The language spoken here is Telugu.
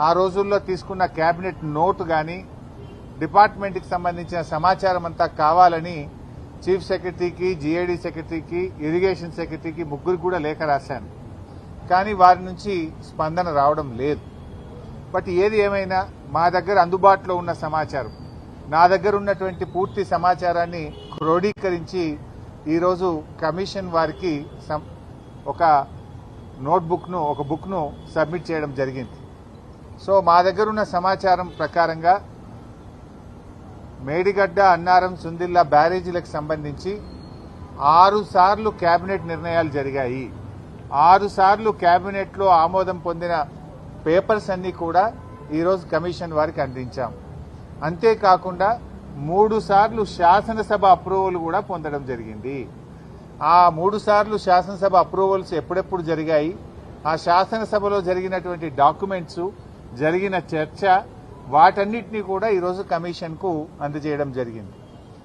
ఆ రోజుల్లో తీసుకున్న కేబినెట్ నోటు కానీ డిపార్ట్మెంట్కి సంబంధించిన సమాచారం అంతా కావాలని చీఫ్ సెక్రటరీకి, జీఏడీ సెక్రటరీకి, ఇరిగేషన్ సెక్రటరీకి ముగ్గురికి కూడా లేఖ రాశాను. కానీ వారి నుంచి స్పందన రావడం లేదు. బట్ ఏది ఏమైనా మా దగ్గర అందుబాటులో ఉన్న సమాచారం, నా దగ్గర ఉన్నటువంటి పూర్తి సమాచారాన్ని క్రోడీకరించి ఈరోజు కమిషన్ వారికి ఒక నోట్బుక్ను, ఒక బుక్ను సబ్మిట్ చేయడం జరిగింది. సో మా దగ్గర ఉన్న సమాచారం ప్రకారంగా మేడిగడ్డ, అన్నారం, సుందిల్లా బ్యారేజీలకు సంబంధించి 6 సార్లు కేబినెట్ నిర్ణయాలు జరిగాయి. 6 సార్లు కేబినెట్లో ఆమోదం పొందిన పేపర్స్ అన్ని కూడా ఈరోజు కమిషన్ వారికి అందించాం. అంతేకాకుండా 3 సార్లు శాసనసభ అప్రూవల్ కూడా పొందడం జరిగింది. ఆ 3 సార్లు శాసనసభ అప్రూవల్స్ ఎప్పుడెప్పుడు జరిగాయి, ఆ శాసనసభలో జరిగినటువంటి డాక్యుమెంట్స్, జరిగిన చర్చ, వాటన్నిటినీ కూడా ఈరోజు కమిషన్కు అందజేయడం జరిగింది.